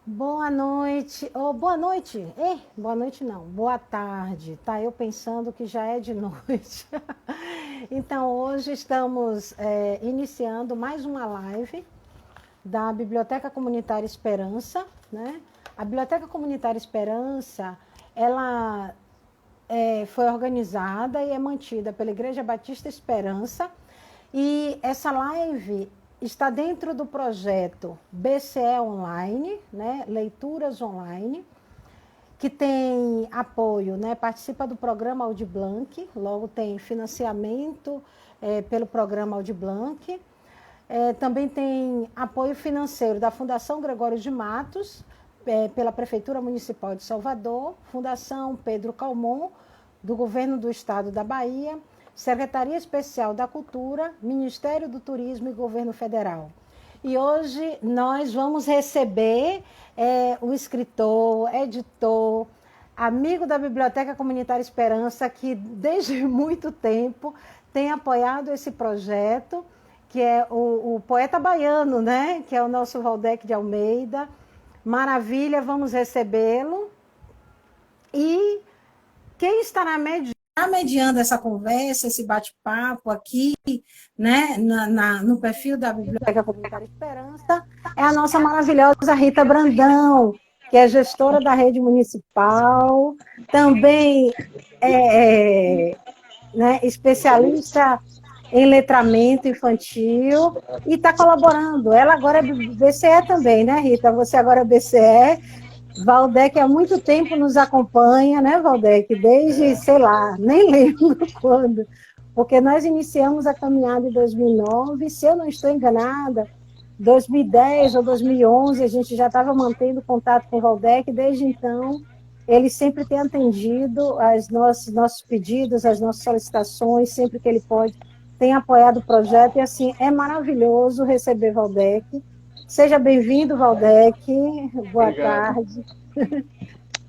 Boa noite. Oh, boa noite. Boa noite não. Boa tarde. Tá eu pensando que já é de noite. Então, hoje estamos iniciando mais uma live da Biblioteca Comunitária Esperança, né? A Biblioteca Comunitária Esperança, ela foi organizada e é mantida pela Igreja Batista Esperança. E essa live está dentro do projeto BCE Online, né? Leituras Online, que tem apoio, né? Participa do programa Audi Blanc, logo tem financiamento pelo programa Audi Blanc. Também tem apoio financeiro da Fundação Gregório de Matos, pela Prefeitura Municipal de Salvador, Fundação Pedro Calmon, do Governo do Estado da Bahia, Secretaria Especial da Cultura, Ministério do Turismo e Governo Federal. E hoje nós vamos receber o escritor, editor, amigo da Biblioteca Comunitária Esperança, que desde muito tempo tem apoiado esse projeto, que é o poeta baiano, né? Que é o nosso Valdec de Almeida. Maravilha, vamos recebê-lo. E quem estará mediando essa conversa, esse bate-papo aqui, né, no perfil da Biblioteca Comunitária Esperança, é a nossa maravilhosa Rita Brandão, que é gestora da rede municipal, também né, especialista em letramento infantil e está colaborando. Ela agora é BCE também, né, Rita? Você agora é BCE. Valdec há muito tempo nos acompanha, né, Valdec? Desde, sei lá, nem lembro quando, porque nós iniciamos a caminhada em 2009, se eu não estou enganada, 2010 ou 2011, a gente já estava mantendo contato com o Valdec, desde então ele sempre tem atendido aos nossos pedidos, as nossas solicitações, sempre que ele pode, tem apoiado o projeto, e assim, é maravilhoso receber Valdec. Seja bem-vindo, Valdec, boa Obrigado. tarde.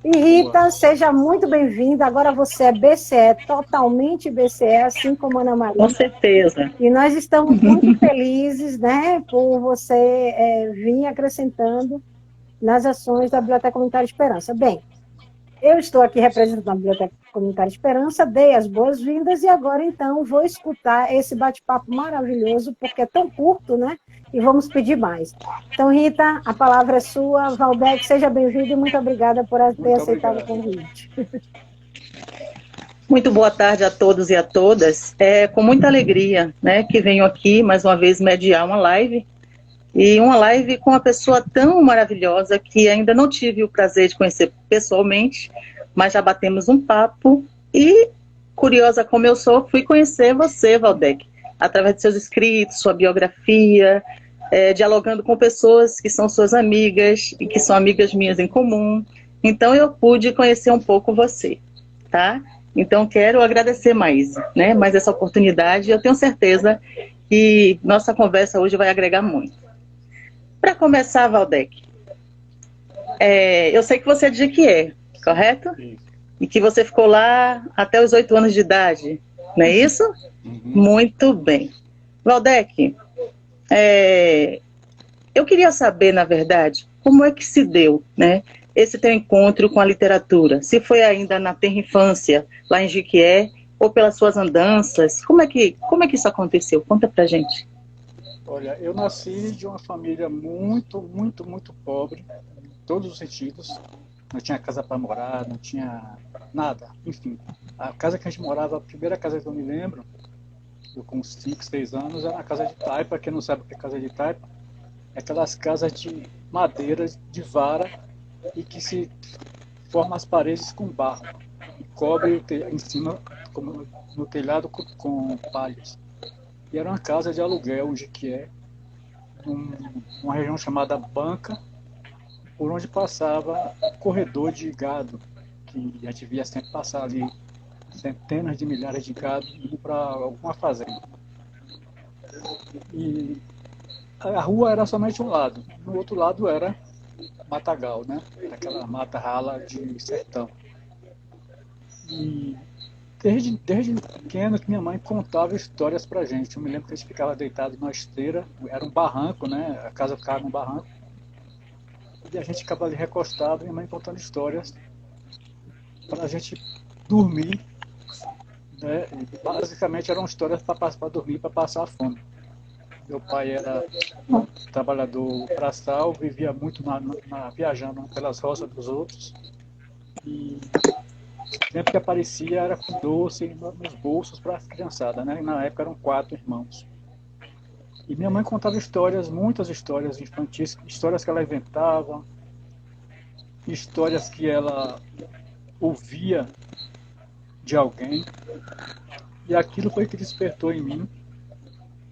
E Rita, seja muito bem-vinda. Agora você é BCE, totalmente BCE, assim como Ana Com Maria. certeza. E nós estamos muito felizes, né, por você vir acrescentando nas ações da Biblioteca Comunitária Esperança. Bem, eu estou aqui representando a Biblioteca Comunitária Esperança, dei as boas-vindas e agora, então, vou escutar esse bate-papo maravilhoso, porque é tão curto, né? E vamos pedir mais. Então, Rita, a palavra é sua. Valdec, seja bem-vindo e muito obrigada por ter Muito aceitado o obrigado. convite. Muito boa tarde a todos e a todas. É com muita alegria, né, que venho aqui mais uma vez mediar uma live com uma pessoa tão maravilhosa que ainda não tive o prazer de conhecer pessoalmente, mas já batemos um papo e, curiosa como eu sou, fui conhecer você, Valdec, através de seus escritos, sua biografia, dialogando com pessoas que são suas amigas e que são amigas minhas em comum. Então eu pude conhecer um pouco você, tá? Então quero agradecer mais essa oportunidade. Eu tenho certeza que nossa conversa hoje vai agregar muito. Para começar, Valdec, eu sei que você é de Jequié, correto? Isso. E que você ficou lá até os 8 anos de idade, não é isso? Uhum. Muito bem. Valdec, eu queria saber, na verdade, como é que se deu, né, esse teu encontro com a literatura? Se foi ainda na tenra infância, lá em Jequié, ou pelas suas andanças? Como é que isso aconteceu? Conta pra gente. Olha, eu nasci de uma família muito, muito, muito pobre, em todos os sentidos. Não tinha casa para morar, não tinha nada. Enfim, a casa que a gente morava, a primeira casa que eu me lembro, eu com uns 5, 6 anos, era a casa de taipa. Quem não sabe o que é casa de taipa, é aquelas casas de madeira, de vara, e que se forma as paredes com barro e cobre em cima, no telhado, com palhas. E era uma casa de aluguel, que é uma região chamada Banca, por onde passava um corredor de gado, que a gente via sempre passar ali centenas de milhares de gado indo para alguma fazenda. E a rua era somente um lado, no outro lado era matagal, né? Aquela mata rala de sertão. E desde pequeno que minha mãe contava histórias pra gente. Eu me lembro que a gente ficava deitado numa esteira, era um barranco, né? A casa ficava num barranco. e a gente ficava ali recostado, minha mãe contando histórias para a gente dormir, né? E basicamente eram histórias para dormir, para passar a fome. Meu pai era trabalhador braçal, vivia muito viajando pelas roças dos outros, e sempre que aparecia era com doce nos bolsos para as criançadas, né? Na época eram 4 irmãos. E minha mãe contava histórias, muitas histórias infantis, histórias que ela inventava, histórias que ela ouvia de alguém. E aquilo foi que despertou em mim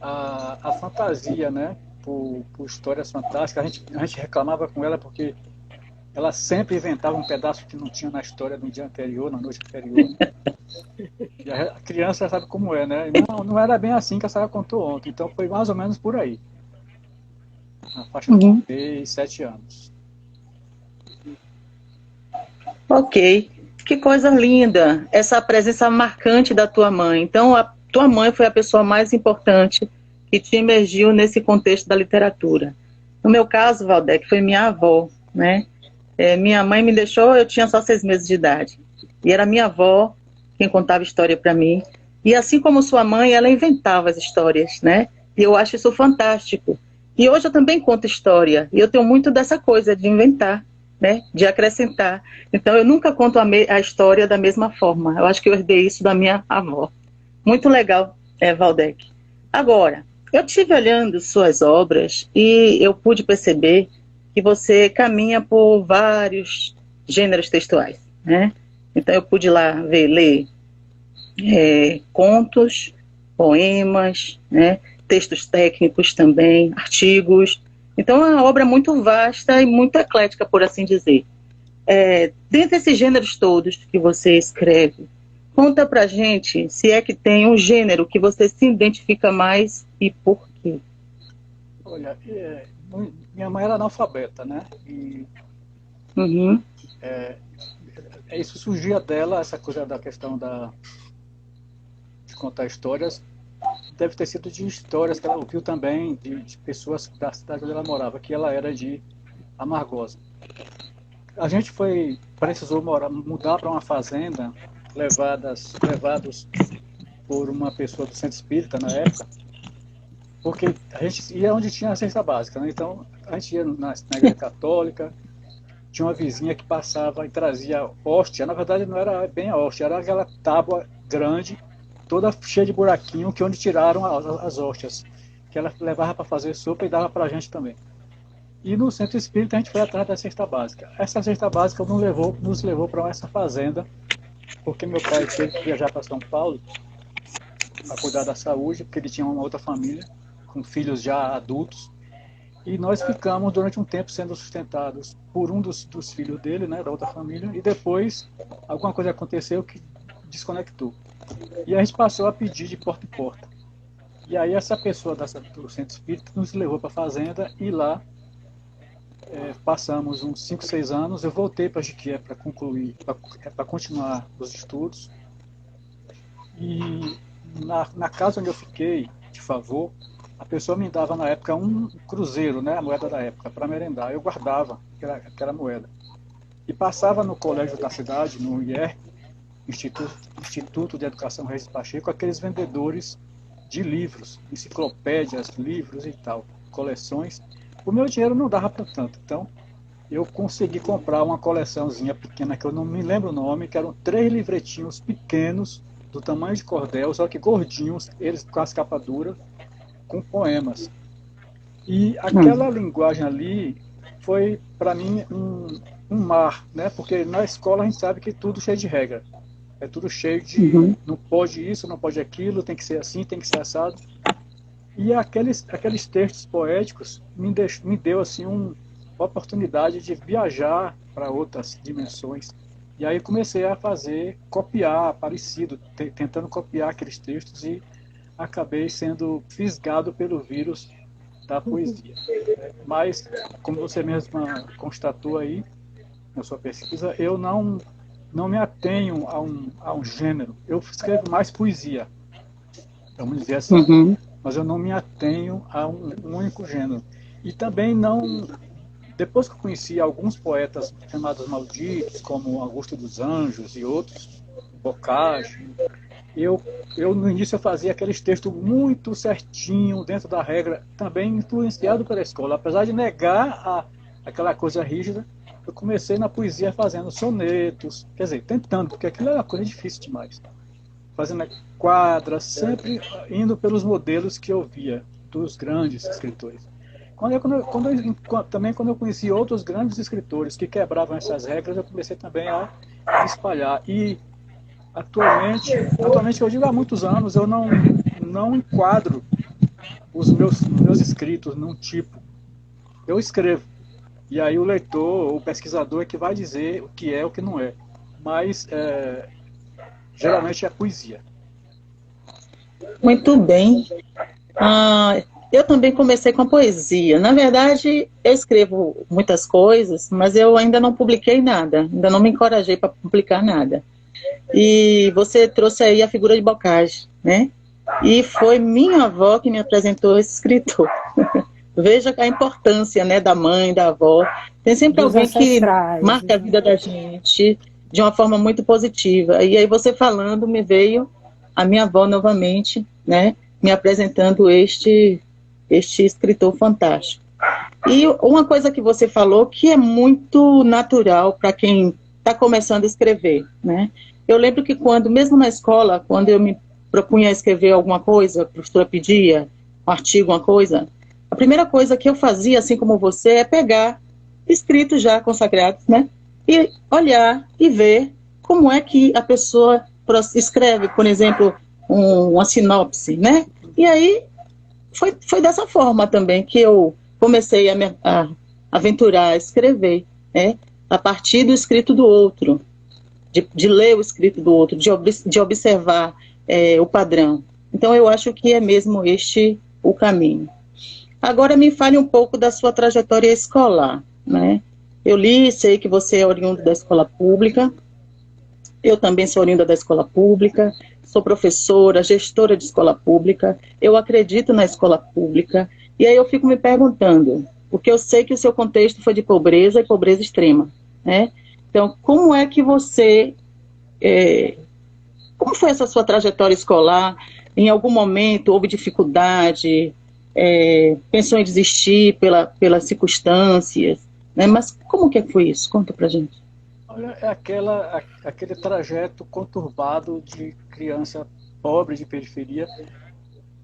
a fantasia, né? Por histórias fantásticas. A gente reclamava com ela porque ela sempre inventava um pedaço que não tinha na história do dia anterior, na noite anterior. E a criança sabe como é, né? Não era bem assim que a senhora contou ontem. Então foi mais ou menos por aí. Na faixa de 6, 7 anos. Ok. Que coisa linda. Essa presença marcante da tua mãe. Então, a tua mãe foi a pessoa mais importante que te emergiu nesse contexto da literatura. No meu caso, Valdec, foi minha avó, né? Minha mãe me deixou, eu tinha só 6 meses de idade. E era minha avó quem contava história para mim. E assim como sua mãe, ela inventava as histórias, né? E eu acho isso fantástico. E hoje eu também conto história. E eu tenho muito dessa coisa de inventar, né? De acrescentar. Então eu nunca conto a história da mesma forma. Eu acho que eu herdei isso da minha avó. Muito legal, Valdec. Agora, eu estive olhando suas obras e eu pude perceber que você caminha por vários gêneros textuais, né? Então eu pude lá ler contos, poemas, né? Textos técnicos também, artigos. Então é uma obra muito vasta e muito eclética, por assim dizer. Dentre esses gêneros todos que você escreve, conta pra gente se é que tem um gênero que você se identifica mais e por quê. Olha, minha mãe era analfabeta, né? E isso surgia dela, essa coisa da questão de contar histórias. Deve ter sido de histórias que ela ouviu também de pessoas da cidade onde ela morava, que ela era de Amargosa. A gente precisou mudar para uma fazenda, levados por uma pessoa do centro espírita na época, porque a gente ia onde tinha a cesta básica, né? Então a gente ia na igreja católica, tinha uma vizinha que passava e trazia hóstia. Na verdade não era bem a hóstia, era aquela tábua grande, toda cheia de buraquinho, que onde tiraram as hóstias, que ela levava para fazer sopa e dava para a gente também. E no centro espírita a gente foi atrás da cesta básica. Essa cesta básica nos levou para essa fazenda, porque meu pai teve que viajar para São Paulo para cuidar da saúde, porque ele tinha uma outra família, com filhos já adultos. E nós ficamos durante um tempo sendo sustentados por um dos filhos dele, né, da outra família, e depois alguma coisa aconteceu que desconectou. E a gente passou a pedir de porta em porta. E aí essa pessoa do centro espírita nos levou para a fazenda e lá passamos uns 5, 6 anos. Eu voltei para Jiquié para concluir, para continuar os estudos. E na casa onde eu fiquei, de favor, a pessoa me dava na época um cruzeiro, né, a moeda da época, para merendar. Eu guardava aquela moeda. E passava no colégio da cidade, no IER, Instituto de Educação Reis Pacheco, aqueles vendedores de livros, enciclopédias, livros e tal, coleções. O meu dinheiro não dava para tanto, então eu consegui comprar uma coleçãozinha pequena, que eu não me lembro o nome, que eram 3 livretinhos pequenos, do tamanho de cordel, só que gordinhos, eles com as capas duras, com poemas. E aquela linguagem ali foi, para mim, um mar, né? Porque na escola a gente sabe que tudo cheio de regra. É tudo cheio de não pode isso, não pode aquilo, tem que ser assim, tem que ser assado. E aqueles textos poéticos me deu assim uma oportunidade de viajar para outras dimensões. E aí comecei a copiar parecido, tentando copiar aqueles textos, e acabei sendo fisgado pelo vírus da poesia. Mas, como você mesma constatou aí na sua pesquisa, eu não me atenho a um gênero. Eu escrevo mais poesia, vamos dizer assim, mas eu não me atenho a um único gênero. E também não Depois que eu conheci alguns poetas chamados malditos, como Augusto dos Anjos e outros, Boccaccio, eu no início eu fazia aqueles textos muito certinho, dentro da regra, também influenciado pela escola. Apesar de negar aquela coisa rígida, eu comecei na poesia fazendo sonetos, quer dizer, tentando, porque aquilo era uma coisa difícil demais. Fazendo quadras, sempre indo pelos modelos que eu via dos grandes escritores. Também quando eu conheci outros grandes escritores que quebravam essas regras, eu comecei também a me espalhar. E atualmente eu digo há muitos anos, eu não enquadro os meus escritos num tipo. Eu escrevo. E aí o leitor, o pesquisador é que vai dizer o que é o que não é. Mas geralmente é poesia. Muito bem. Eu também comecei com poesia. Na verdade, eu escrevo muitas coisas, mas eu ainda não publiquei nada. Ainda não me encorajei para publicar nada. E você trouxe aí a figura de Boccaccio, né? E foi minha avó que me apresentou esse escritor. Veja a importância, né, da mãe, da avó. Tem sempre Dos alguém que ancestrais. marca a vida da gente de uma forma muito positiva. E aí você falando, me veio a minha avó novamente, né, me apresentando este escritor fantástico. E uma coisa que você falou que é muito natural para quem está começando a escrever, né? Eu lembro que mesmo na escola, quando eu me propunha a escrever alguma coisa, a professora pedia um artigo, uma coisa, a primeira coisa que eu fazia, assim como você, é pegar escritos já consagrados, né? E olhar e ver como é que a pessoa escreve, por exemplo, uma sinopse, né? E aí foi dessa forma também que eu comecei a aventurar, a escrever, né? A partir do escrito do outro, de ler o escrito do outro, de observar o padrão. Então eu acho que é mesmo este o caminho. Agora me fale um pouco da sua trajetória escolar, né? Eu sei que você é oriundo da escola pública, eu também sou oriunda da escola pública, sou professora, gestora de escola pública, eu acredito na escola pública, e aí eu fico me perguntando, porque eu sei que o seu contexto foi de pobreza e pobreza extrema, né? Então, como é que você... como foi essa sua trajetória escolar? Em algum momento houve dificuldade, pensou em desistir pelas circunstâncias, né? Mas como que foi isso? Conta pra gente. Olha, é aquele trajeto conturbado de criança pobre de periferia,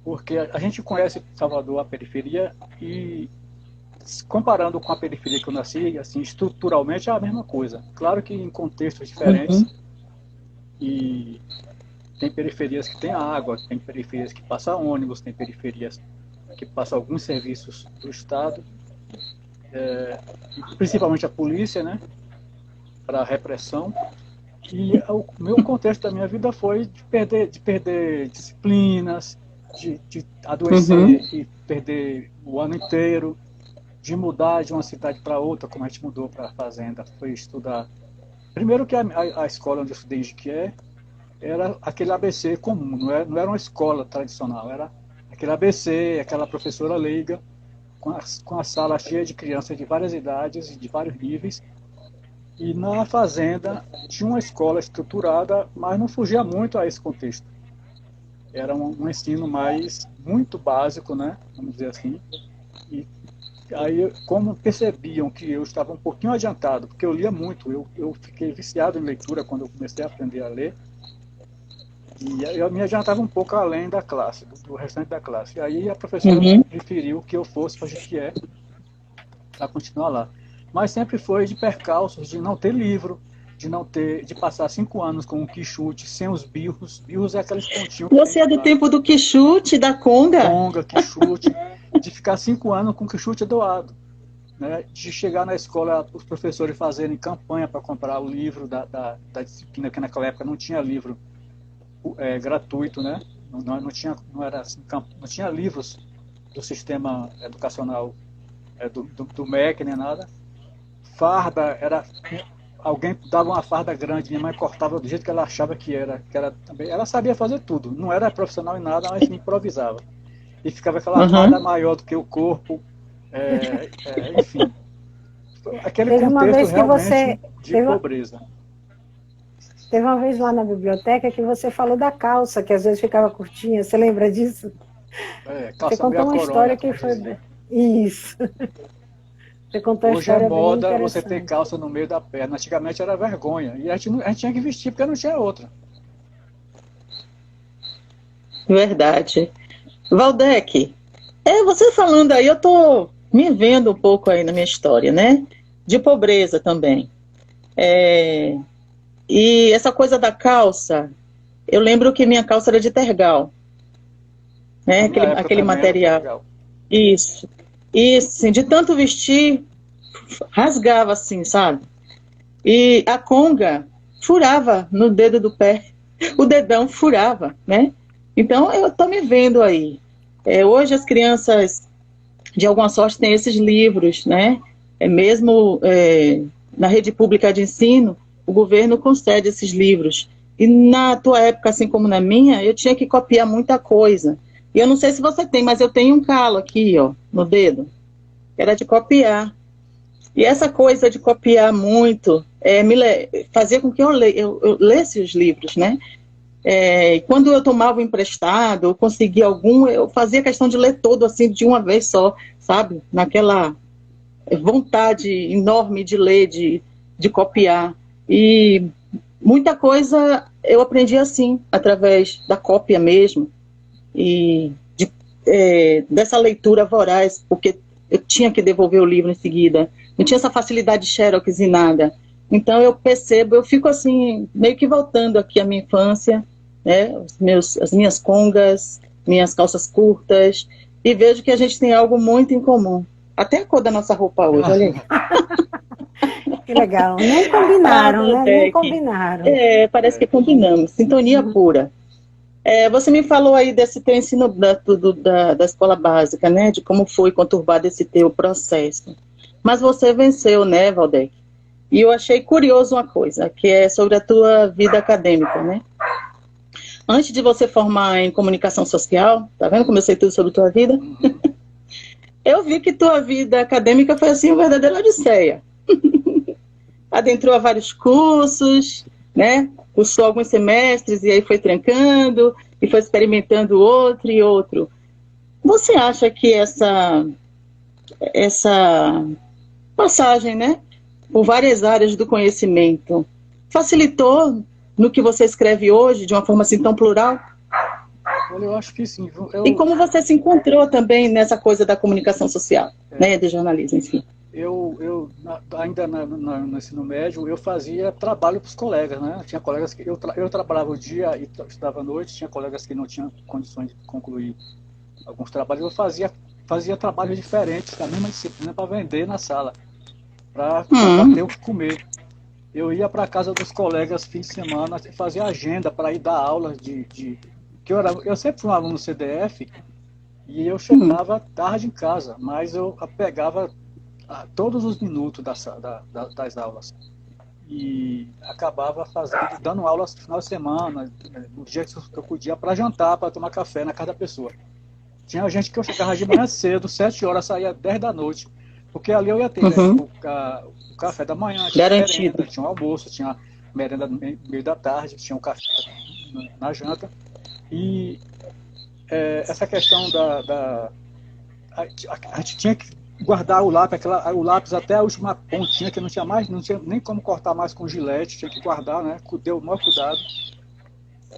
porque a gente conhece Salvador, a periferia, e comparando com a periferia que eu nasci, assim, estruturalmente é a mesma coisa. Claro que em contextos diferentes, e tem periferias que tem água, tem periferias que passam ônibus, tem periferias que passam alguns serviços do Estado, principalmente a polícia, né, para a repressão. E o meu contexto da minha vida foi de perder disciplinas, de adoecer e perder o ano inteiro, de mudar de uma cidade para outra, como a gente mudou para a fazenda, foi estudar. Primeiro que a escola onde eu estudei em Jiquié era aquele ABC comum, não era uma escola tradicional, era aquele ABC, aquela professora leiga, com a sala cheia de crianças de várias idades e de vários níveis. E na fazenda tinha uma escola estruturada, mas não fugia muito a esse contexto. Era um ensino muito básico, né? Vamos dizer assim. E aí, como percebiam que eu estava um pouquinho adiantado, porque eu lia muito, eu fiquei viciado em leitura quando eu comecei a aprender a ler, e eu me adiantava um pouco além da classe, do restante da classe. E aí a professora preferiu que eu fosse para Jiquié para continuar lá. Mas sempre foi de percalços, de não ter livro, de passar 5 anos com o quichute, sem os birros. Birros é aqueles pontinhos. Você é do tempo do quichute, da conga? Conga, quichute. De ficar 5 anos com o quichute doado. Né? De chegar na escola, os professores fazerem campanha para comprar o livro da disciplina, que naquela época não tinha livro gratuito, né? Não tinha livros do sistema educacional do MEC, nem nada. Farda, alguém dava uma farda grande, minha mãe cortava do jeito que ela achava que era também. Ela sabia fazer tudo, não era profissional em nada, mas improvisava. E ficava aquela farda maior do que o corpo, enfim. aquele Teve uma contexto vez que você. realmente de Teve, pobreza. teve uma vez lá na biblioteca que você falou da calça, que às vezes ficava curtinha. Você lembra disso? Você Calça meia contou uma coronha, história como que foi. dizia. Isso. Você contou uma Hoje é história bem moda você ter interessante. calça no meio da perna. Antigamente era vergonha. E a gente tinha que vestir porque não tinha outra. Verdade. Valdec, você falando aí, eu tô me vendo um pouco aí na minha história, né? De pobreza também. É, e essa coisa da calça, eu lembro que minha calça era de tergal, né? Na minha época Aquele também era material. tergal. Isso. E assim, de tanto vestir, rasgava assim, sabe? E a conga furava no dedo do pé. O dedão furava, né? Então eu tô me vendo aí. Hoje as crianças, de alguma sorte, têm esses livros, né? Mesmo na rede pública de ensino, o governo concede esses livros. E na tua época, assim como na minha, eu tinha que copiar muita coisa. E eu não sei se você tem, mas eu tenho um calo aqui, ó, no dedo. Era de copiar. E essa coisa de copiar muito fazia com que eu lesse os livros, né? Quando eu tomava o emprestado, eu conseguia algum, eu fazia questão de ler todo assim de uma vez só, sabe? Naquela vontade enorme de ler, de copiar. E muita coisa eu aprendi assim, através da cópia mesmo, e dessa leitura voraz, porque eu tinha que devolver o livro em seguida. Não tinha essa facilidade de xerox e nada. Então eu percebo, eu fico assim, meio que voltando aqui à minha infância, né? As minhas congas, minhas calças curtas, e vejo que a gente tem algo muito em comum. Até a cor da nossa roupa hoje, olha aí. Que legal. Nem Ah, combinaram, né? Nem Valdec. combinaram. Parece que combinamos. Sintonia pura. Você me falou aí desse teu ensino da escola básica, né? De como foi conturbado esse teu processo. Mas você venceu, né, Valdec? E eu achei curioso uma coisa, que é sobre a tua vida acadêmica, né? Antes de você formar em comunicação social, tá vendo como eu sei tudo sobre tua vida? Uhum. Eu vi que tua vida acadêmica foi assim uma verdadeira odisseia. Adentrou a vários cursos, né? Cursou alguns semestres e aí foi trancando e foi experimentando outro e outro. Você acha que essa passagem, né, por várias áreas do conhecimento facilitou no que você escreve hoje de uma forma assim tão plural? Olha, eu acho que sim. E como você se encontrou também nessa coisa da comunicação social, né, do jornalismo, enfim? Ainda no ensino médio, eu fazia trabalho para os colegas, né? Tinha colegas que eu trabalhava o dia e estudava à noite, tinha colegas que não tinham condições de concluir alguns trabalhos. Eu fazia trabalhos diferentes da mesma disciplina para vender na sala, para ter o que comer. Eu ia para a casa dos colegas fim de semana, fazia agenda para ir dar aulas eu sempre fui um aluno CDF e eu chegava tarde em casa, mas eu pegava todos os minutos das aulas e acabava dando aulas no final de semana, no dia que eu podia, para jantar, para tomar café na casa da pessoa. Tinha gente que eu chegava de manhã cedo, 7 horas, saía 10 da noite, porque ali eu ia ter o café da manhã, tinha merenda, tinha o almoço, tinha merenda no meio da tarde, tinha um café na janta. E essa questão a gente tinha que guardar o lápis, até a última pontinha, que não tinha nem como cortar mais com gilete, tinha que guardar, né? Deu o maior cuidado.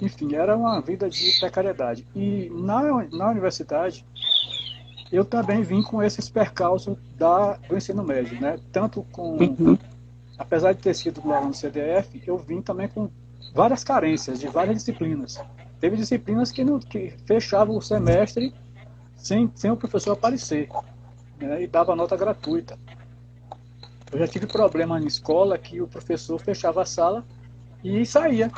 Enfim, era uma vida de precariedade. E na universidade, eu também vim com esses percalços do ensino médio, né? Tanto apesar de ter sido do aluno CDF, eu vim também com várias carências de várias disciplinas. Teve disciplinas que fechavam o semestre sem o professor aparecer, né, e dava nota gratuita. Eu já tive problema na escola que o professor fechava a sala e saía.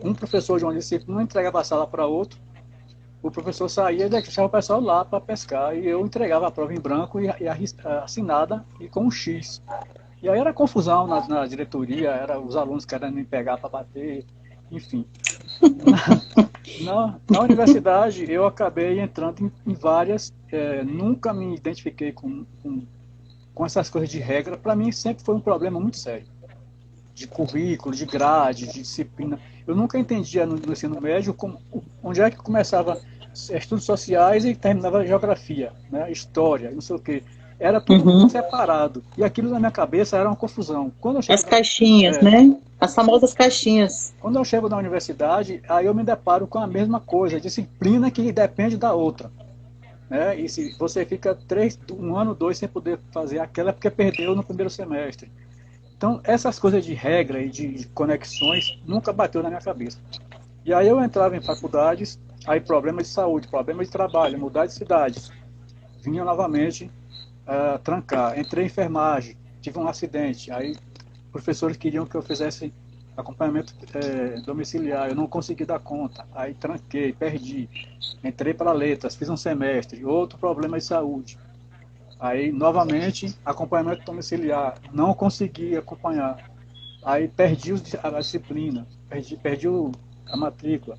Um professor de uma disciplina entregava a sala para outro, o professor saía e deixava o pessoal lá para pescar, e eu entregava a prova em branco e assinada e com um X. E aí era confusão na diretoria, era os alunos querendo me pegar para bater, enfim. Na universidade eu acabei entrando em várias, nunca me identifiquei com com essas coisas de regra, para mim sempre foi um problema muito sério. De currículo, de grade, de disciplina. Eu nunca entendia no ensino médio onde é que começava estudos sociais e terminava geografia, né? História, não sei o quê. Era tudo muito separado. E aquilo na minha cabeça era uma confusão. As caixinhas, né? As famosas caixinhas. Quando eu chego na universidade, aí eu me deparo com a mesma coisa, disciplina que depende da outra. Né? E se você fica 1 ano, 2 sem poder fazer aquela, é porque perdeu no primeiro semestre. Então, essas coisas de regra e de conexões nunca bateu na minha cabeça. E aí eu entrava em faculdades, aí problemas de saúde, problemas de trabalho, mudar de cidade. Vinha novamente trancar. Entrei em enfermagem, tive um acidente, aí professores queriam que eu fizesse acompanhamento domiciliar, eu não consegui dar conta, aí tranquei, perdi. Entrei para letras, fiz um semestre, outro problema de saúde. Aí, novamente, acompanhamento domiciliar, não consegui acompanhar. Aí perdi a disciplina, perdi a matrícula.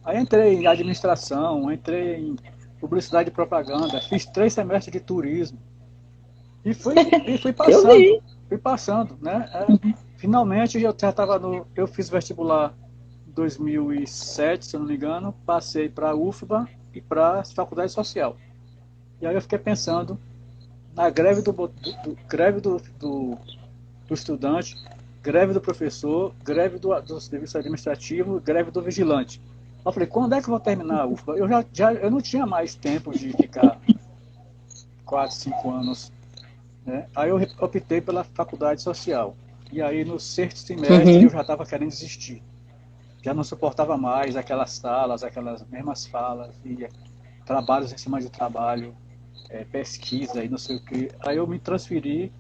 Aí entrei em administração, entrei em publicidade e propaganda, fiz 3 semestres de turismo. E fui passando, né? Finalmente, eu já estava eu fiz vestibular em 2007, se eu não me engano, passei para a UFBA e para a Faculdade Social. E aí eu fiquei pensando na greve do estudante, greve do professor, greve do serviço administrativo, greve do vigilante. Eu falei, quando é que eu vou terminar a UFBA? Eu não tinha mais tempo de ficar 4, 5 anos. Né? Aí eu optei pela faculdade social. E aí no 6º semestre eu já estava querendo desistir. Já não suportava mais aquelas salas, aquelas mesmas falas, e trabalhos em cima de trabalho, pesquisa e não sei o quê. Aí eu me transferi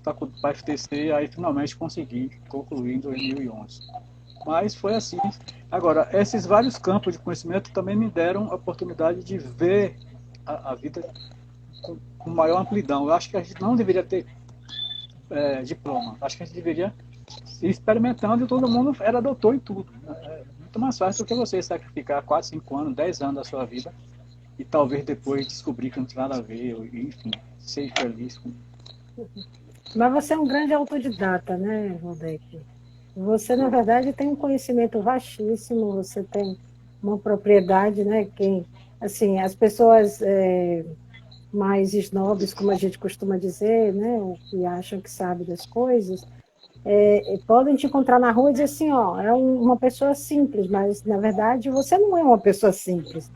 para a FTC, aí finalmente consegui concluir em 2011. Mas foi assim. Agora, esses vários campos de conhecimento também me deram a oportunidade de ver a vida com maior amplidão. Eu acho que a gente não deveria ter diploma. Acho que a gente deveria ir experimentando e todo mundo era doutor em tudo. É muito mais fácil do que você sacrificar 4, 5 anos, 10 anos da sua vida e talvez depois descobrir que não tem nada a ver, enfim, ser feliz. Mas você é um grande autodidata, né, Valdec? Você, na verdade, tem um conhecimento vastíssimo, você tem uma propriedade, né? Assim, as pessoas mais snobs, como a gente costuma dizer, né, ou que acham que sabe das coisas, podem te encontrar na rua e dizer assim, ó, uma pessoa simples, mas, na verdade, você não é uma pessoa simples.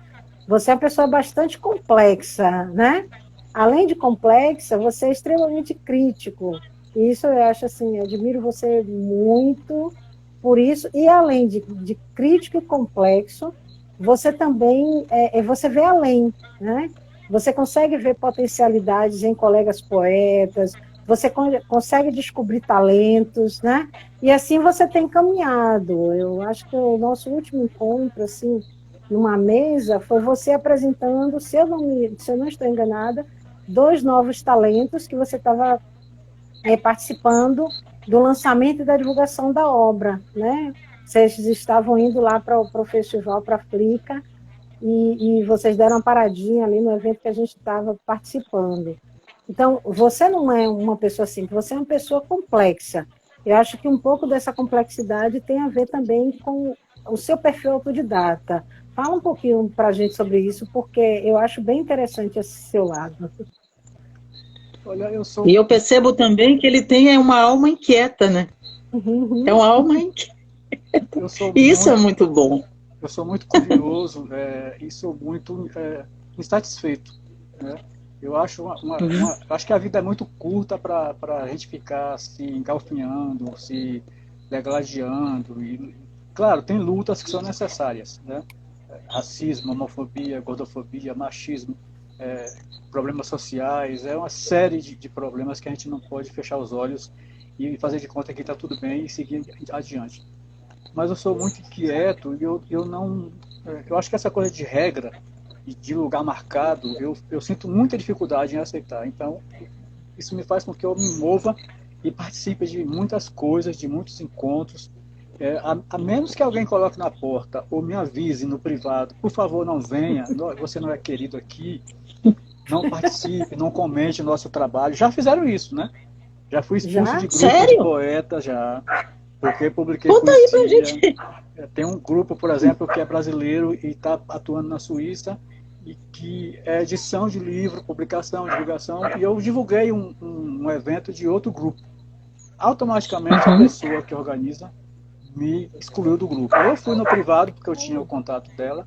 Você é uma pessoa bastante complexa, né? Além de complexa, você é extremamente crítico. E isso eu acho assim, eu admiro você muito por isso. E além de crítico e complexo, você também você vê além, né? Você consegue ver potencialidades em colegas poetas, você consegue descobrir talentos, né? E assim você tem caminhado. Eu acho que o nosso último encontro, assim, numa mesa, foi você apresentando, se eu não estou enganada, 2 novos talentos que você estava participando do lançamento e da divulgação da obra, né? Vocês estavam indo lá para o festival, para a Flica, e vocês deram uma paradinha ali no evento que a gente estava participando. Então, você não é uma pessoa simples, você é uma pessoa complexa. Eu acho que um pouco dessa complexidade tem a ver também com o seu perfil autodidata. Fala um pouquinho para a gente sobre isso, porque eu acho bem interessante esse seu lado. Olha, E eu percebo também que ele tem uma alma inquieta, né? É uma alma inquieta. E isso é muito bom. Eu sou muito curioso e sou muito insatisfeito. Né? Eu acho, acho que a vida é muito curta para a gente ficar se engalfinhando, se degladiando. E, claro, tem lutas que são necessárias. Né? Racismo, homofobia, gordofobia, machismo, problemas sociais. É uma série de problemas que a gente não pode fechar os olhos e fazer de conta que está tudo bem e seguir adiante. Mas eu sou muito inquieto e eu acho que essa coisa de regra e de lugar marcado, eu sinto muita dificuldade em aceitar. Então, isso me faz com que eu me mova e participe de muitas coisas, de muitos encontros. A menos que alguém coloque na porta ou me avise no privado, por favor, não venha, você não é querido aqui, não participe, não comente o nosso trabalho. Já fizeram isso, né? Já fui expulso Já? de grupo Sério? de poeta, já, porque publiquei Conta aí pra poesia. gente. Tem um grupo, por exemplo, que é brasileiro e está atuando na Suíça, e que é edição de livro, publicação, divulgação, e eu divulguei um evento de outro grupo. Automaticamente a pessoa que organiza me excluiu do grupo. Eu fui no privado, porque eu tinha o contato dela,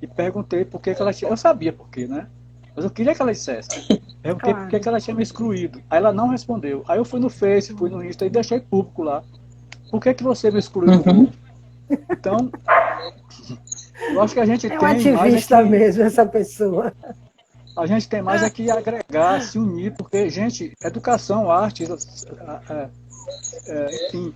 e perguntei por que ela tinha... Eu sabia por quê, né? Mas eu queria que ela dissesse. Perguntei por que ela tinha me excluído. Aí ela não respondeu. Aí eu fui no Face, fui no Insta e deixei público lá. Por que você me excluiu do grupo? Então, eu acho que a gente É um tem mais ativista mesmo, essa pessoa. a gente tem mais é que agregar, se unir, porque, gente, educação, arte, enfim,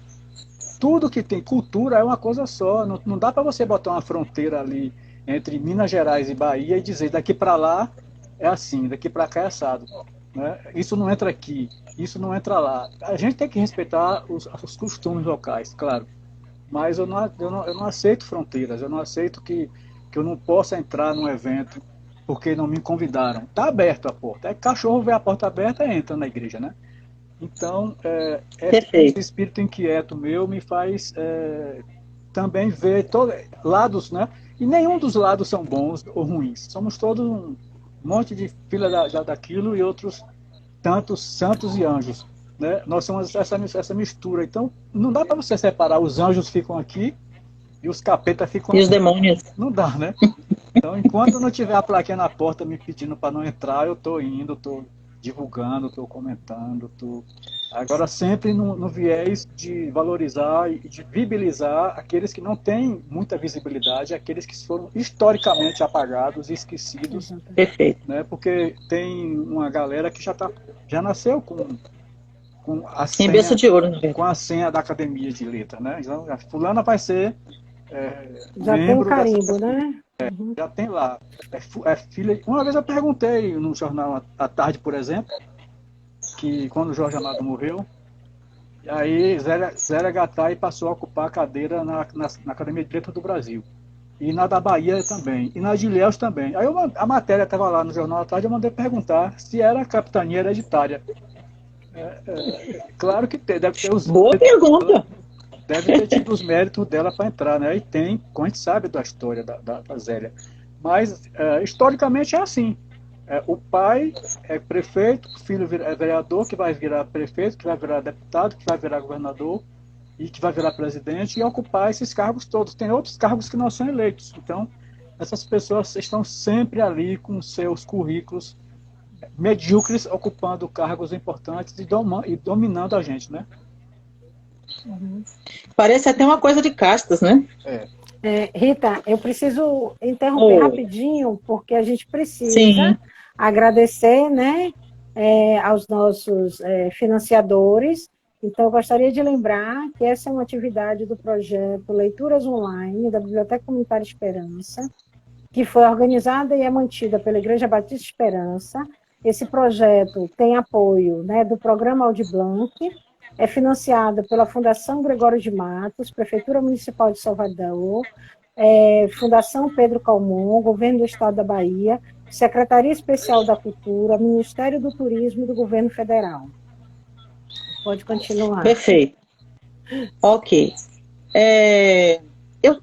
tudo que tem cultura é uma coisa só. Não dá para você botar uma fronteira ali entre Minas Gerais e Bahia e dizer daqui para lá é assim, daqui para cá é assado. Né? Isso não entra aqui, isso não entra lá. A gente tem que respeitar os costumes locais, claro. Mas eu não aceito fronteiras, eu não aceito que eu não possa entrar num evento porque não me convidaram. Está aberto a porta. É cachorro vê a porta aberta e entra na igreja, né? Então, esse espírito inquieto meu me faz também ver lados, né? E nenhum dos lados são bons ou ruins. Somos todos um monte de filha daquilo e outros tantos santos e anjos. Né? Nós somos essa mistura. Então, não dá para você separar. Os anjos ficam aqui e os capetas ficam E aqui. os demônios. Não dá, né? Então, enquanto não tiver a plaquinha na porta me pedindo para não entrar, eu estou indo, estou divulgando, estou comentando. Agora, sempre no viés de valorizar e de viabilizar aqueles que não têm muita visibilidade, aqueles que foram historicamente apagados e esquecidos. Perfeito. Né? Porque tem uma galera que já nasceu com a senha, em berço de ouro, né? com a senha da Academia de Letras, né? Então, a fulana vai ser já tem um carimbo, né? Já tem lá. Filha. Uma vez eu perguntei no jornal à tarde, por exemplo, que quando o Jorge Amado morreu, e aí Zélia Gattai passou a ocupar a cadeira na Academia de Letras do Brasil. E na da Bahia também. E na de Ilhéus também. Aí a matéria estava lá no jornal à tarde, eu mandei perguntar se era a capitania hereditária. Claro que deve ter os... Boa pergunta. Deve ter tido os méritos dela para entrar, né? E tem, como a gente sabe da história da Zélia. Mas, historicamente, é assim. O pai é prefeito, o filho é vereador, que vai virar prefeito, que vai virar deputado, que vai virar governador e que vai virar presidente e ocupar esses cargos todos. Tem outros cargos que não são eleitos. Então, essas pessoas estão sempre ali com seus currículos medíocres, ocupando cargos importantes e dominando a gente, né? Parece até uma coisa de castas, né? Rita, eu preciso interromper rapidinho, porque a gente precisa Sim. agradecer, né, aos nossos financiadores. Então, eu gostaria de lembrar que essa é uma atividade do projeto Leituras Online, da Biblioteca Comunitária Esperança, que foi organizada e é mantida pela Igreja Batista Esperança. Esse projeto tem apoio, né, do Programa Aldir Blanc, é financiado pela Fundação Gregório de Matos, Prefeitura Municipal de Salvador, Fundação Pedro Calmon, Governo do Estado da Bahia, Secretaria Especial da Cultura, Ministério do Turismo e do Governo Federal. Pode continuar. Perfeito. Ok.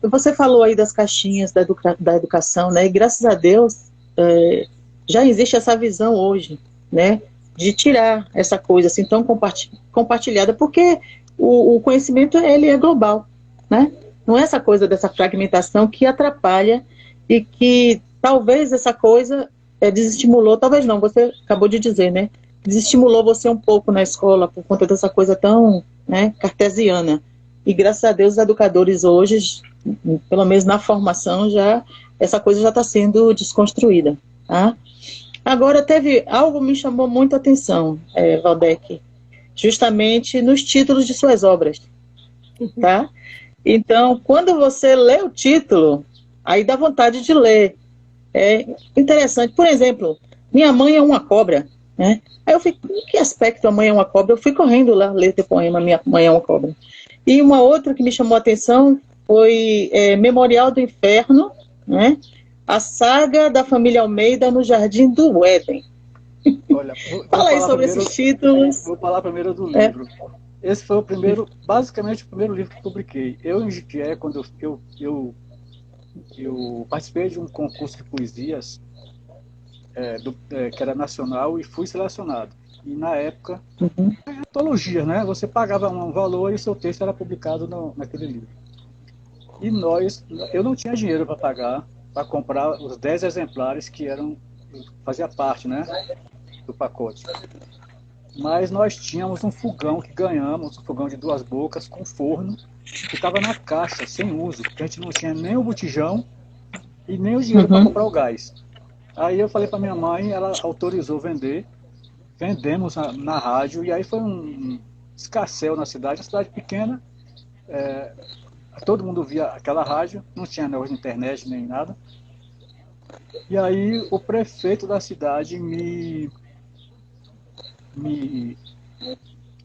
Você falou aí das caixinhas da educação, né? E graças a Deus já existe essa visão hoje, né? De tirar essa coisa assim tão compartilhada, porque o conhecimento ele é global, né? Não é essa coisa dessa fragmentação que atrapalha e que talvez essa coisa desestimulou, talvez não, você acabou de dizer, né? Desestimulou você um pouco na escola por conta dessa coisa tão, né, cartesiana. E graças a Deus os educadores hoje, pelo menos na formação, essa coisa já está sendo desconstruída, tá? Agora, teve algo que me chamou muito a atenção, Valdec, justamente nos títulos de suas obras, tá? Então, quando você lê o título, aí dá vontade de ler. É interessante. Por exemplo, Minha Mãe é uma Cobra, né? Aí eu fico, em que aspecto a mãe é uma cobra? Eu fui correndo lá ler o poema Minha Mãe é uma Cobra. E uma outra que me chamou a atenção foi Memorial do Inferno, né? A Saga da Família Almeida no Jardim do Éden. Olha, Fala aí sobre esses títulos. Vou falar primeiro do livro. Esse foi o primeiro, basicamente o primeiro livro que publiquei. Eu em Jequié, quando eu participei de um concurso de poesias que era nacional e fui selecionado. E na época, antologia, né? Você pagava um valor e seu texto era publicado naquele livro. E eu não tinha dinheiro para pagar, para comprar os 10 exemplares que fazia parte, né, do pacote. Mas nós tínhamos um fogão que ganhamos, um fogão de 2 bocas com forno, que estava na caixa, sem uso, porque a gente não tinha nem o botijão e nem o dinheiro para comprar o gás. Aí eu falei para minha mãe, ela autorizou vender, vendemos na rádio, e aí foi um escarcéu na cidade, uma cidade pequena, todo mundo via aquela rádio, não tinha negócio de internet nem nada. E aí o prefeito da cidade me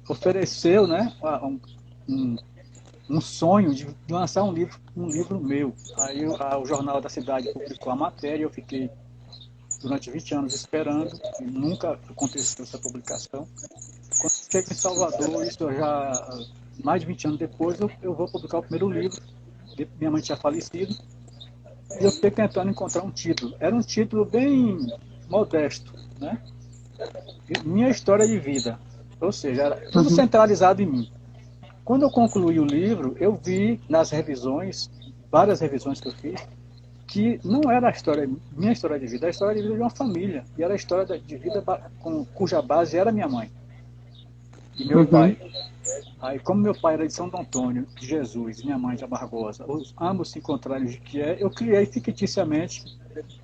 ofereceu, né, um sonho de lançar um livro meu. Aí o jornal da cidade publicou a matéria, eu fiquei durante 20 anos esperando, e nunca aconteceu essa publicação. Quando cheguei em Salvador, isso já mais de 20 anos depois, eu vou publicar o primeiro livro. Minha mãe tinha falecido, e eu fiquei tentando encontrar um título. Era um título bem modesto, né? Minha história de vida, ou seja, era tudo centralizado em mim. Quando eu concluí o livro, eu vi nas revisões, várias revisões que eu fiz, que não era minha história de vida, era a história de vida de uma família, e era a história de vida cuja base era minha mãe e meu pai. Aí, como meu pai era de Santo Antônio de Jesus e minha mãe de Amargosa, ambos se encontraram em Jequié, eu criei ficticiamente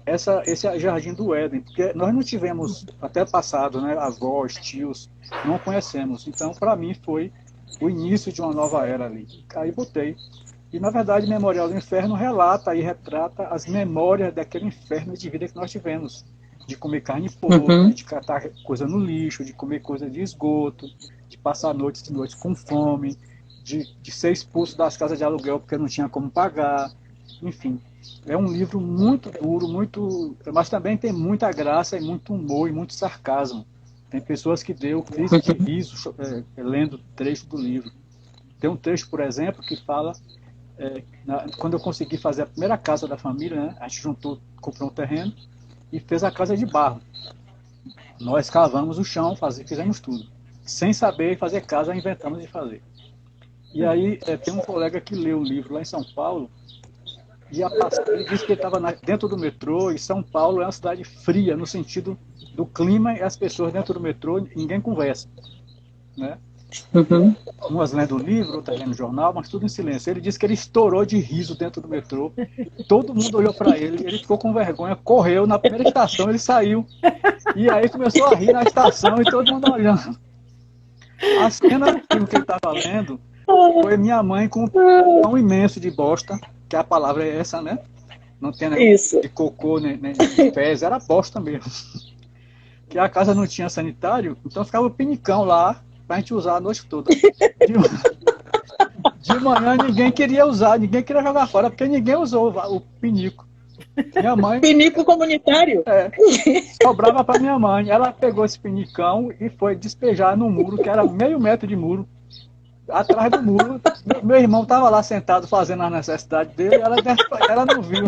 esse Jardim do Éden, porque nós não tivemos, até passado, né, avós, tios, não conhecemos. Então, para mim, foi o início de uma nova era ali. Aí botei. E, na verdade, Memorial do Inferno relata e retrata as memórias daquele inferno de vida que nós tivemos. De comer carne podre, de catar coisa no lixo, de comer coisa de esgoto, de passar noites e noites com fome, de ser expulso das casas de aluguel porque não tinha como pagar. Enfim, é um livro muito duro, mas também tem muita graça e muito humor e muito sarcasmo. Tem pessoas que deu crise de riso lendo trecho do livro. Tem um trecho, por exemplo, que fala quando eu consegui fazer a primeira casa da família, né, a gente comprou um terreno e fez a casa de barro. Nós cavamos o chão, fizemos tudo. Sem saber fazer casa, inventamos de fazer. E aí tem um colega que leu o livro lá em São Paulo, e ele disse que ele estava dentro do metrô, e São Paulo é uma cidade fria, no sentido do clima, e as pessoas dentro do metrô, ninguém conversa, né? Umas lendo o livro, outras lendo o jornal, mas tudo em silêncio. Ele disse que ele estourou de riso dentro do metrô, todo mundo olhou para ele ficou com vergonha, correu, na primeira estação ele saiu, e aí começou a rir na estação, e todo mundo olhando. A cena que ele estava lendo foi minha mãe com um pão imenso de bosta, que a palavra é essa, né? Não tem negócio de cocô nem de fezes, era bosta mesmo. Que a casa não tinha sanitário, então ficava o pinicão lá pra gente usar a noite toda. De manhã ninguém queria usar, ninguém queria jogar fora, porque ninguém usou o pinico. Minha mãe... Pinico comunitário? Sobrava para minha mãe. Ela pegou esse pinicão e foi despejar no muro, que era meio metro de muro. Atrás do muro, meu irmão estava lá sentado fazendo as necessidades dele, ela não viu.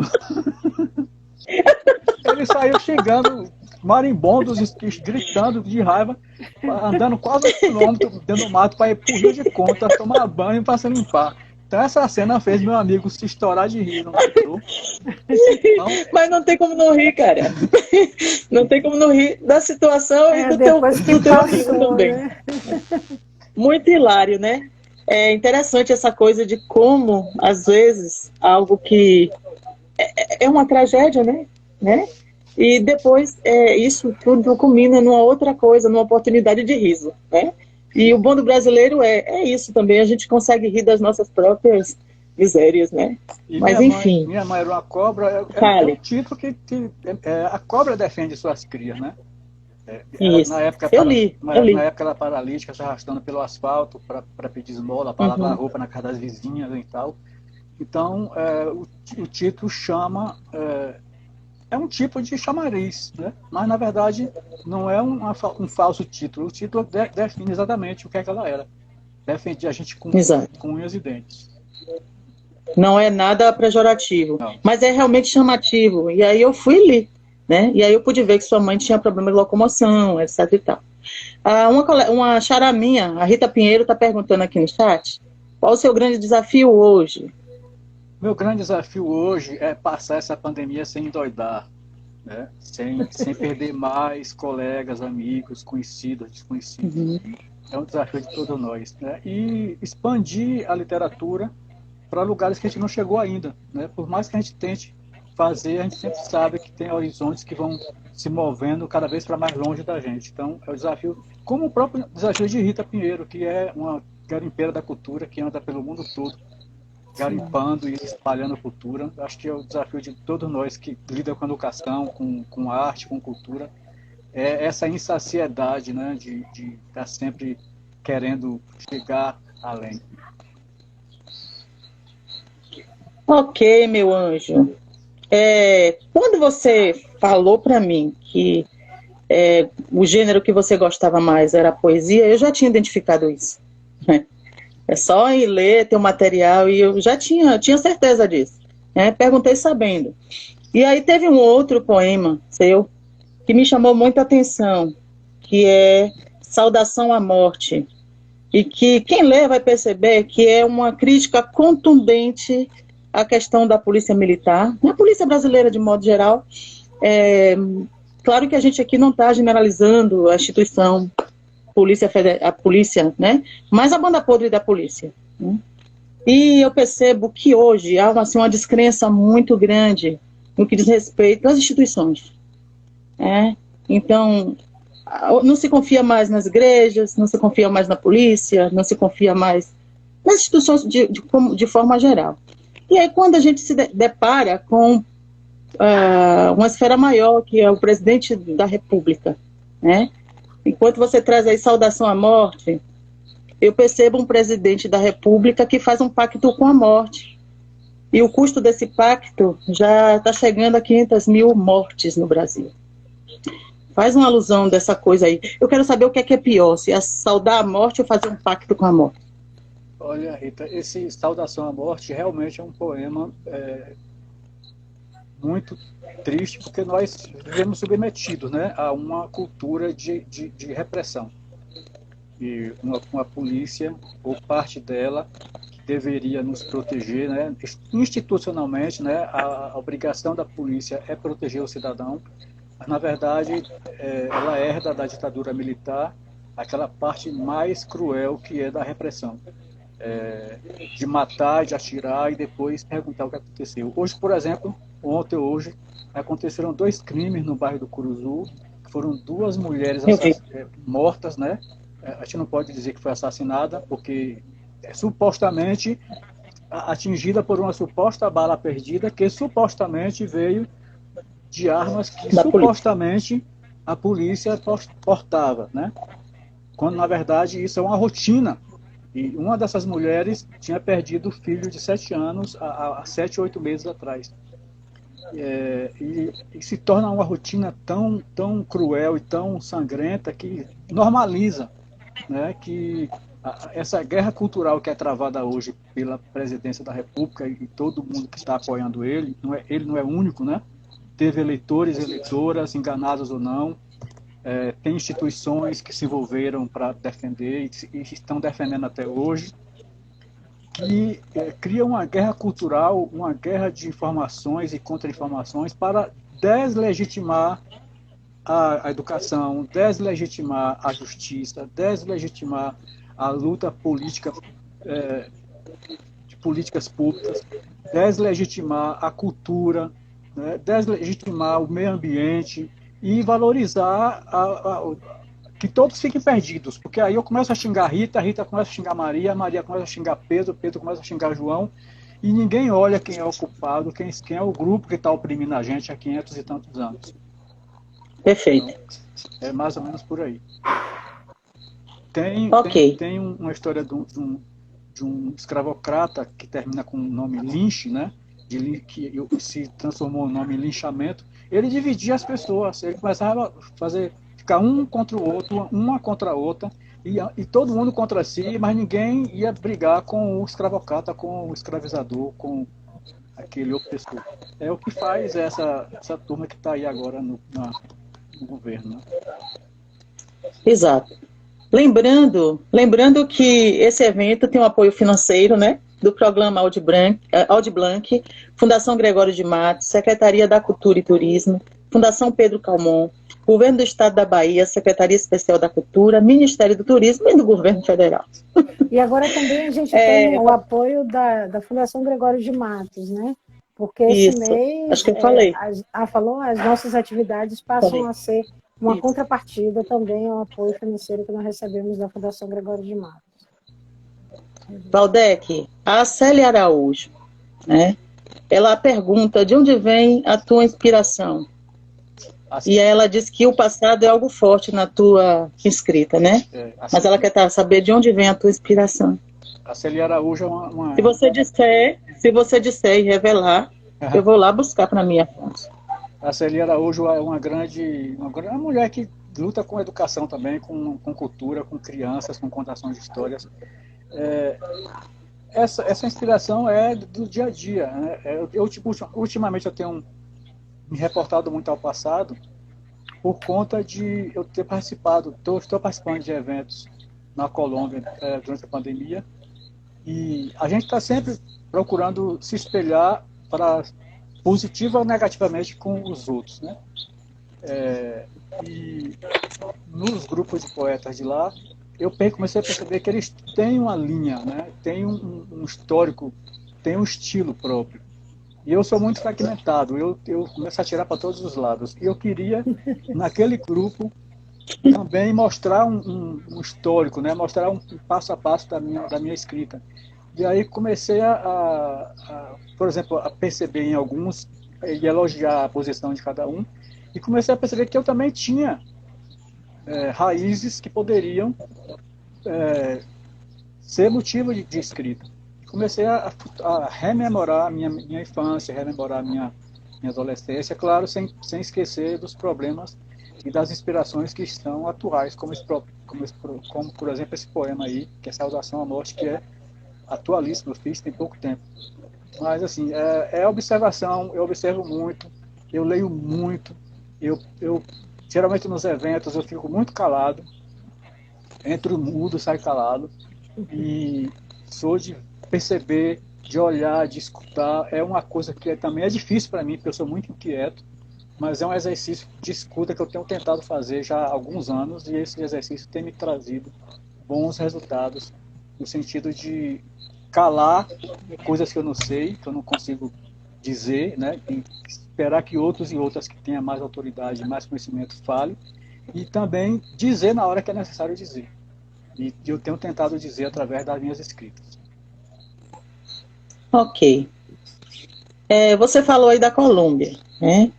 Ele saiu xingando marimbondos, gritando de raiva, andando quase 1 quilômetro dentro do mato para ir pro Rio de Contas, tomar banho para se limpar. Então essa cena fez meu amigo se estourar de rir no metrô. Então, mas não tem como não rir, cara. Não tem como não rir da situação e do teu amigo também. Né? Muito hilário, né? É interessante essa coisa de como, às vezes, algo que é uma tragédia, né? E depois isso tudo culmina numa outra coisa, numa oportunidade de riso, né? E o bom do brasileiro é isso também, a gente consegue rir das nossas próprias misérias, né? Mas enfim. Minha mãe era uma cobra, é um título que a cobra defende suas crias, né? Isso. Na época, eu li. Na época ela paralítica, se arrastando pelo asfalto para pedir esmola, para lavar a roupa na casa das vizinhas e tal. Então, o título chama é um tipo de chamariz, né? Mas na verdade não é um falso título. O título define exatamente o que é que ela era. Defendia a gente Exato. com unhas e dentes. Não é nada pejorativo, Não. mas é realmente chamativo. E aí eu fui ali, né? E aí eu pude ver que sua mãe tinha problema de locomoção, etc e tal. Uma xará minha, a Rita Pinheiro, está perguntando aqui no chat, qual o seu grande desafio hoje? Meu grande desafio hoje é passar essa pandemia sem endoidar, né? Sem perder mais colegas, amigos, conhecidos, desconhecidos. Uhum. É um desafio de todos nós, né? E expandir a literatura para lugares que a gente não chegou ainda, né? Por mais que a gente tente fazer, a gente sempre sabe que tem horizontes que vão se movendo cada vez para mais longe da gente. Então, é o desafio, como o próprio desafio de Rita Pinheiro, que é uma garimpeira da cultura, que anda pelo mundo todo, garimpando e espalhando cultura. Acho que é o desafio de todos nós que lidam com educação, com arte, com cultura, é essa insaciedade, né, de estar sempre querendo chegar além. Ok, meu anjo. Quando você falou para mim que o gênero que você gostava mais era a poesia, eu já tinha identificado isso. Né? É só ir ler teu material e eu já tinha certeza disso. Né? Perguntei sabendo. E aí teve um outro poema seu que me chamou muita atenção, que é Saudação à Morte. E que quem lê vai perceber que é uma crítica contundente à questão da polícia militar, na polícia brasileira de modo geral. Claro que a gente aqui não está generalizando a instituição a polícia, né? Mas a banda podre da polícia. Né? E eu percebo que hoje há assim, uma descrença muito grande no que diz respeito às instituições. Né? Então, não se confia mais nas igrejas, não se confia mais na polícia, não se confia mais nas instituições de forma geral. E aí, quando a gente se depara com uma esfera maior, que é o presidente da República, né? Enquanto você traz aí saudação à morte, eu percebo um presidente da República que faz um pacto com a morte. E o custo desse pacto já está chegando a 500 mil mortes no Brasil. Faz uma alusão dessa coisa aí. Eu quero saber o que é pior, se é saudar a morte ou fazer um pacto com a morte. Olha, Rita, esse Saudação à Morte realmente é um poema muito triste, porque nós vivemos submetidos, né, a uma cultura de repressão. E uma polícia, ou parte dela, que deveria nos proteger, né, institucionalmente, né, a obrigação da polícia é proteger o cidadão, mas, na verdade, ela herda da ditadura militar aquela parte mais cruel que é da repressão. De matar, de atirar e depois perguntar o que aconteceu. Hoje, por exemplo, ontem ou hoje, aconteceram 2 crimes no bairro do Curuzu, que foram 2 mulheres mortas, né? A gente não pode dizer que foi assassinada, porque supostamente atingida por uma suposta bala perdida, que supostamente veio de armas que supostamente a polícia portava, né? Quando, na verdade, isso é uma rotina. E uma dessas mulheres tinha perdido o filho de 7 anos há 7, 8 meses atrás. E se torna uma rotina tão cruel e tão sangrenta que normaliza, né, que essa guerra cultural que é travada hoje pela presidência da República e todo mundo que está apoiando ele não é único, né? Teve eleitores e eleitoras, enganados ou não, tem instituições que se envolveram para defender e estão defendendo até hoje, que cria uma guerra cultural, uma guerra de informações e contra-informações para deslegitimar a educação, deslegitimar a justiça, deslegitimar a luta política, de políticas públicas, deslegitimar a cultura, né, deslegitimar o meio ambiente e valorizar que todos fiquem perdidos, porque aí eu começo a xingar a Rita começa a xingar Maria começa a xingar Pedro começa a xingar João, e ninguém olha quem é o culpado, quem é o grupo que está oprimindo a gente há 500 e tantos anos. Perfeito. Então, é mais ou menos por aí. Tem uma história de um escravocrata que termina com o nome Lynch, né? Que se transformou o nome em linchamento. ele dividia as pessoas, ele começava a ficar um contra o outro, uma contra a outra, e todo mundo contra si, mas ninguém ia brigar com o escravocrata, com o escravizador, com aquele opressor. É o que faz essa turma que está aí agora no governo. Né? Exato. Lembrando que esse evento tem um apoio financeiro, né, do programa Audi Blanc, Fundação Gregório de Matos, Secretaria da Cultura e Turismo, Fundação Pedro Calmon, Governo do Estado da Bahia, Secretaria Especial da Cultura, Ministério do Turismo e do Governo Federal. E agora também a gente tem o apoio da Fundação Gregório de Matos, né? Porque esse mês, acho que eu falei. As nossas atividades passam a ser uma contrapartida também ao apoio financeiro que nós recebemos da Fundação Gregório de Matos. Valdec, a Célia Araújo, né? Ela pergunta de onde vem a tua inspiração. E ela diz que o passado é algo forte na tua escrita, né? Mas ela quer saber de onde vem a tua inspiração. A Célia Araújo é uma... Se você disser e revelar, eu vou lá buscar para minha fonte. A Célia Araújo é uma mulher que luta com educação também, com cultura, com crianças, com contação de histórias. Essa inspiração é do dia a dia. Né? Ultimamente eu tenho me reportado muito ao passado por conta de eu ter participado, estou participando de eventos na Colômbia durante a pandemia, e a gente está sempre procurando se espelhar para positiva ou negativamente com os outros, né? E nos grupos de poetas de lá, eu comecei a perceber que eles têm uma linha, né? Têm um histórico, têm um estilo próprio. E eu sou muito fragmentado, eu começo a tirar para todos os lados. E eu queria, naquele grupo, também mostrar um histórico, né? Mostrar um passo a passo da minha escrita. E aí comecei por exemplo, a perceber em alguns e elogiar a posição de cada um. E comecei a perceber que eu também tinha raízes que poderiam ser motivo de escrita. Comecei a rememorar a minha infância, rememorar a minha adolescência, claro, sem esquecer dos problemas e das inspirações que estão atuais, como por exemplo, esse poema aí, que é Saudação à Morte, que é atualíssimo, eu fiz tem pouco tempo. Mas, assim, é observação, eu observo muito, eu leio muito, geralmente nos eventos eu fico muito calado, entro mudo, saio calado, e sou de perceber, de olhar, de escutar. É uma coisa que também é difícil para mim, porque eu sou muito inquieto, mas é um exercício de escuta que eu tenho tentado fazer já há alguns anos, e esse exercício tem me trazido bons resultados, no sentido de calar coisas que eu não sei, que eu não consigo dizer, né? E esperar que outros e outras que tenham mais autoridade, mais conhecimento falem, e também dizer na hora que é necessário dizer. E eu tenho tentado dizer através das minhas escritas. Ok. Você falou aí da Colômbia, né?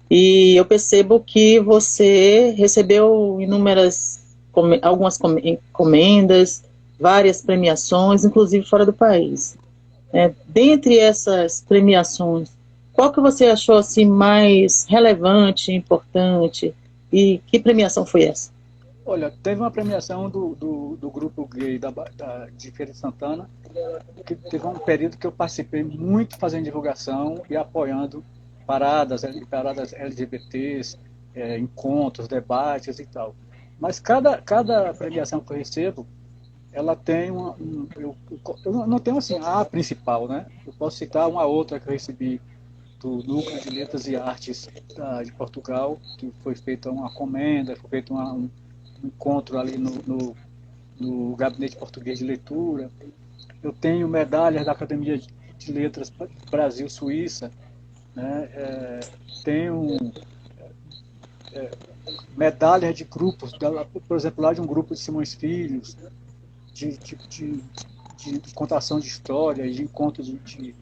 E eu percebo que você recebeu algumas encomendas, várias premiações, inclusive fora do país. Dentre essas premiações, qual que você achou assim, mais relevante, importante? E que premiação foi essa? Olha, teve uma premiação do grupo gay de Feira de Santana, que teve um período que eu participei muito fazendo divulgação e apoiando paradas LGBTs, encontros, debates e tal. Mas cada premiação que eu recebo, ela tem eu não tenho assim a principal, né? Eu posso citar uma outra que eu recebi do Núcleo de Letras e Artes de Portugal, que foi feita uma comenda, foi feito um encontro ali no Gabinete Português de Leitura. Eu tenho medalhas da Academia de Letras Brasil-Suíça, né? Tenho medalhas de grupos, por exemplo, lá de um grupo de Simões Filhos, de contação de histórias, de encontros de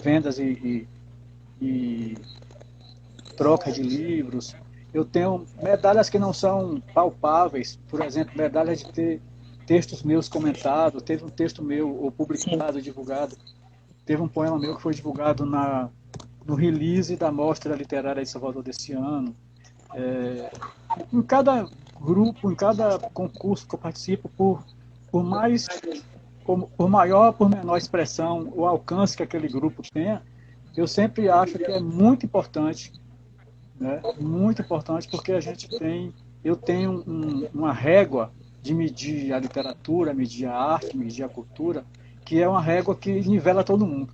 vendas e troca de livros. Eu tenho medalhas que não são palpáveis, por exemplo, medalhas de ter textos meus comentados. Teve um texto meu ou publicado, divulgado. Teve um poema meu que foi divulgado no release da Mostra Literária de Salvador desse ano. Em cada grupo, em cada concurso que eu participo, por maior, por menor expressão, o alcance que aquele grupo tenha, eu sempre acho que é muito importante, né? Muito importante, porque eu tenho uma régua de medir a literatura, medir a arte, medir a cultura, que é uma régua que nivela todo mundo.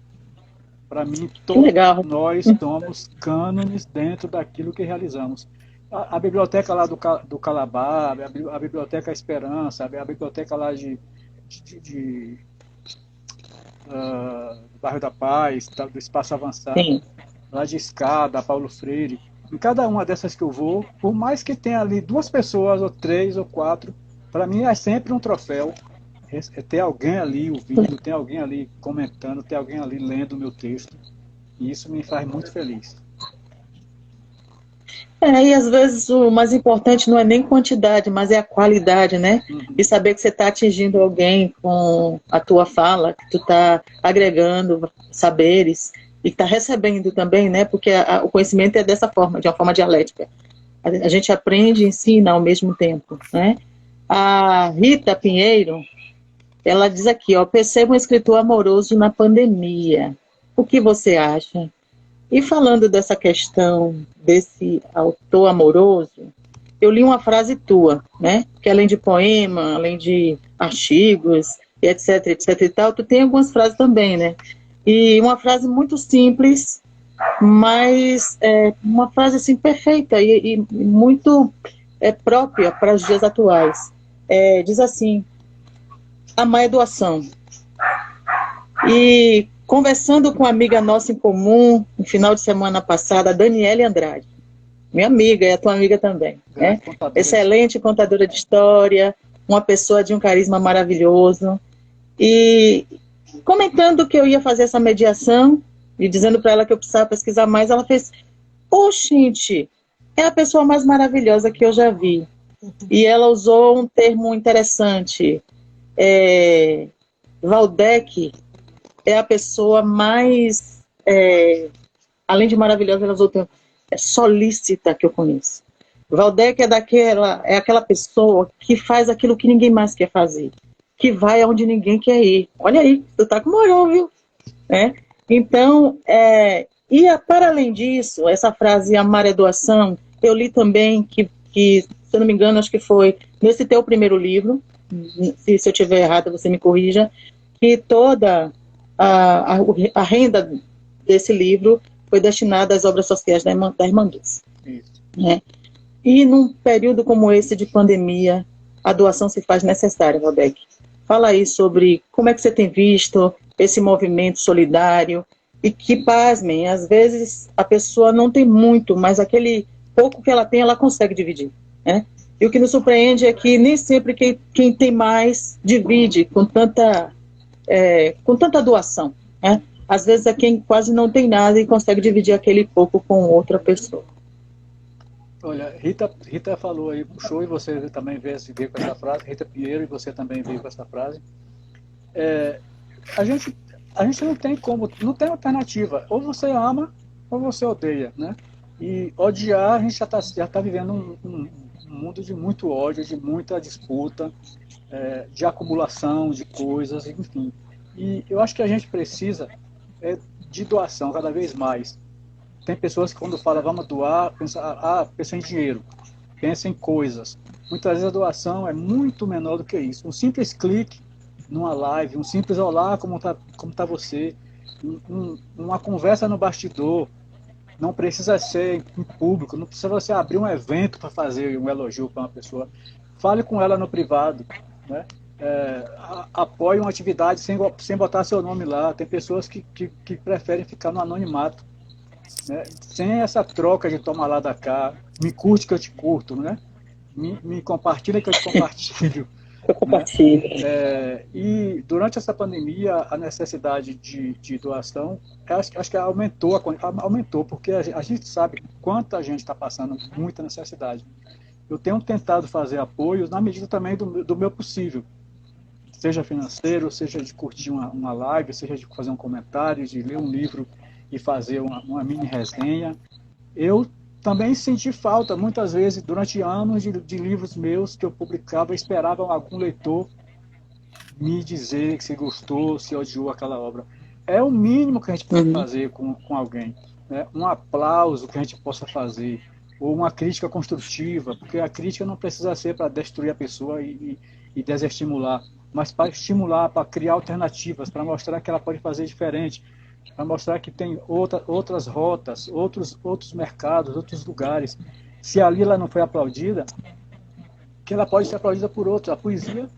Para mim, todos nós somos cânones dentro daquilo que realizamos. A biblioteca lá do Calabar, a biblioteca Esperança, a biblioteca lá do Bairro da Paz, do Espaço Avançado, sim, lá de Escada, Paulo Freire. Em cada uma dessas que eu vou, por mais que tenha ali 2 pessoas, ou 3, ou 4, para mim é sempre um troféu. Ter alguém ali ouvindo, ter alguém ali comentando, ter alguém ali lendo o meu texto. E isso me faz muito feliz. E às vezes o mais importante não é nem quantidade, mas é a qualidade, né? E saber que você está atingindo alguém com a tua fala, que tu está agregando saberes e está recebendo também, né? Porque o conhecimento é dessa forma, de uma forma dialética. A gente aprende e ensina ao mesmo tempo, né? A Rita Pinheiro, ela diz aqui, ó, perceba um escritor amoroso na pandemia. O que você acha? E falando dessa questão desse autor amoroso, eu li uma frase tua, né? Que além de poema, além de artigos, etc, etc e tal, tu tem algumas frases também, né? E uma frase muito simples, mas uma frase assim perfeita e muito própria para os dias atuais. Diz assim: amar é doação. E conversando com uma amiga nossa em comum, no final de semana passada, a Daniele Andrade, minha amiga, é a tua amiga também, né? Excelente contadora de história, uma pessoa de um carisma maravilhoso, e comentando que eu ia fazer essa mediação, e dizendo para ela que eu precisava pesquisar mais, ela fez, gente, é a pessoa mais maravilhosa que eu já vi. E ela usou um termo interessante, Waldeck é a pessoa mais, além de maravilhosa, ela usou o termo, solícita que eu conheço. Waldeck é aquela pessoa que faz aquilo que ninguém mais quer fazer, que vai aonde ninguém quer ir. Olha aí, tu tá com moral, viu? Então, para além disso, essa frase amar é doação, eu li também que, se eu não me engano, acho que foi nesse teu primeiro livro, se eu estiver errada, você me corrija, que toda a renda desse livro foi destinada às obras sociais da Irmã Dulce. Né? E num período como esse de pandemia, a doação se faz necessária, Waldeck. Fala aí sobre como é que você tem visto esse movimento solidário e que, pasmem, às vezes a pessoa não tem muito, mas aquele pouco que ela tem, ela consegue dividir. Né? E o que nos surpreende é que nem sempre quem tem mais divide com tanta doação. Né? Às vezes é quem quase não tem nada e consegue dividir aquele pouco com outra pessoa. Olha, Rita falou aí, puxou, e você também veio com essa frase, Rita Pinheiro, e você também veio com essa frase. A gente não tem alternativa. Ou você ama, ou você odeia, né? E odiar, a gente já tá vivendo um mundo de muito ódio, de muita disputa, de acumulação de coisas, enfim. E eu acho que a gente precisa de doação cada vez mais. Tem pessoas que quando falam vamos doar, pensa em dinheiro, pensa em coisas. Muitas vezes a doação é muito menor do que isso. Um simples clique numa live, um simples olá, como tá você, uma conversa no bastidor, não precisa ser em público, não precisa você abrir um evento para fazer um elogio para uma pessoa. Fale com ela no privado, né? Apoie uma atividade sem botar seu nome lá. Tem pessoas que preferem ficar no anonimato, né? Sem essa troca de toma lá da cá, me curte que eu te curto, né? Me compartilha que eu te compartilho. Eu compartilho. Né? E durante essa pandemia, a necessidade de doação, acho que aumentou, porque a gente sabe quanta gente está passando muita necessidade. Eu tenho tentado fazer apoios na medida também do meu possível, seja financeiro, seja de curtir uma live, seja de fazer um comentário, de ler um livro e fazer uma mini resenha. Eu também senti falta, muitas vezes, durante anos, de livros meus que eu publicava, eu esperava algum leitor me dizer se gostou, se odiou aquela obra. É o mínimo que a gente pode fazer com alguém, né? Um aplauso que a gente possa fazer, ou uma crítica construtiva, porque a crítica não precisa ser para destruir a pessoa e desestimular, mas para estimular, para criar alternativas, para mostrar que ela pode fazer diferente, para mostrar que tem outras rotas, outros mercados, outros lugares. Se ali ela não foi aplaudida, que ela pode ser aplaudida por outros. A poesia,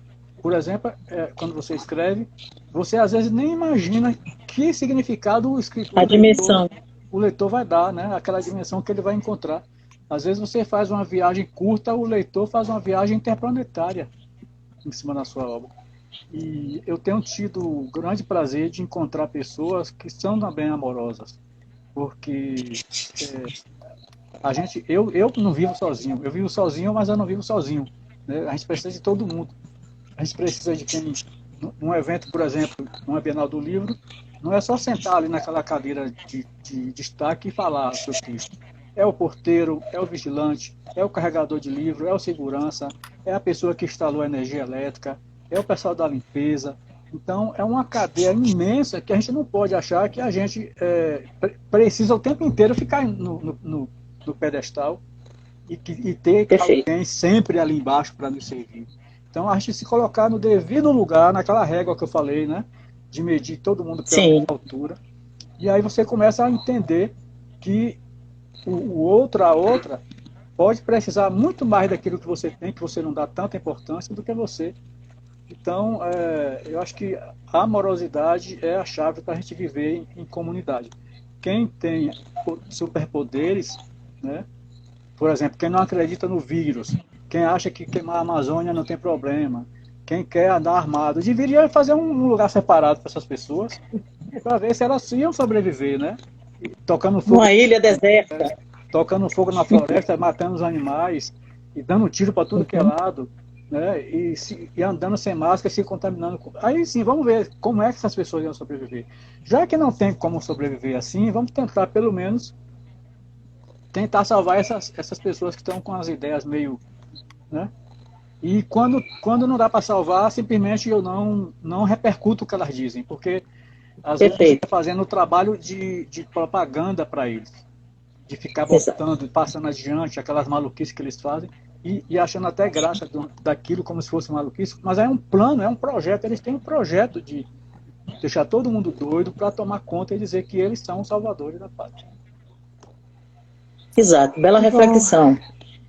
por exemplo, quando você escreve, você às vezes nem imagina que significado o escritor, A dimensão. o leitor vai dar, né? Aquela dimensão que ele vai encontrar. Às vezes você faz uma viagem curta, o leitor faz uma viagem interplanetária em cima da sua obra. E eu tenho tido o grande prazer de encontrar pessoas que são também amorosas, porque eu não vivo sozinho. Eu vivo sozinho, mas eu não vivo sozinho, né? A gente precisa de todo mundo. A gente precisa de quem, num evento, por exemplo, numa Bienal do Livro, não é só sentar ali naquela cadeira de destaque e falar o seu texto. É o porteiro, é o vigilante, é o carregador de livro, é o segurança, é a pessoa que instalou a energia elétrica, é o pessoal da limpeza. Então, é uma cadeia imensa que a gente não pode achar que a gente precisa o tempo inteiro ficar no pedestal e ter Perfeito. alguém sempre ali embaixo para nos servir. Então, a gente se colocar no devido lugar, naquela régua que eu falei, né? De medir todo mundo pela Sim. altura. E aí você começa a entender que o outro, a outra, pode precisar muito mais daquilo que você tem, que você não dá tanta importância, do que você. Então, eu acho que a amorosidade é a chave para a gente viver em comunidade. Quem tem superpoderes, né? Por exemplo, quem não acredita no vírus, quem acha que queimar a Amazônia não tem problema, quem quer andar armado, deveria fazer um lugar separado para essas pessoas, para ver se elas iam sobreviver, né? E Uma ilha deserta. tocando fogo na floresta, matando os animais, e dando tiro para tudo que é lado, né? E andando sem máscara, se contaminando. Aí sim, vamos ver como é que essas pessoas iam sobreviver. Já que não tem como sobreviver assim, vamos tentar, pelo menos, tentar salvar essas pessoas que estão com as ideias meio, né? E quando não dá para salvar, simplesmente eu não repercuto o que elas dizem, porque às vezes a gente está fazendo o trabalho de propaganda para eles, de ficar botando, passando adiante aquelas maluquices que eles fazem e achando até graça daquilo como se fosse maluquice, mas é um plano, é um projeto, eles têm um projeto de deixar todo mundo doido para tomar conta e dizer que eles são os salvadores da pátria. Exato, bela reflexão.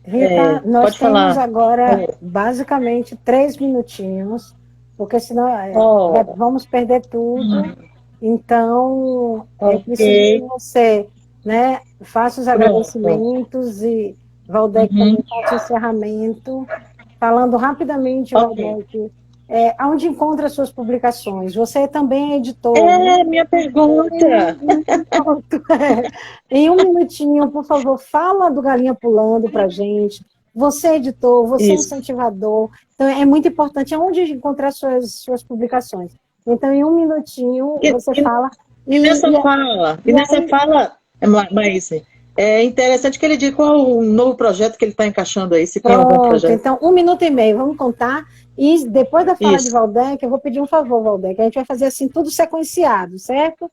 Rita, nós pode temos falar. agora basicamente 3 minutinhos, porque senão vamos perder tudo. Então, eu preciso que você, né, faça os agradecimentos e Valdec também faça o encerramento. Falando rapidamente, Valdec, onde encontra as suas publicações? Você também é editor. Minha pergunta. Em um minutinho, por favor, fala do Galinha Pulando para gente. Você é editor, você é incentivador. Então, é muito importante onde encontrar suas publicações. Então, em um minutinho, você fala. Nessa fala, Maíse, é interessante que ele diga qual o novo projeto que ele está encaixando aí, se tem algum projeto. Então, 1 minuto e meio, vamos contar. E depois da fala de Valdec, eu vou pedir um favor, Valdec. A gente vai fazer assim, tudo sequenciado, certo?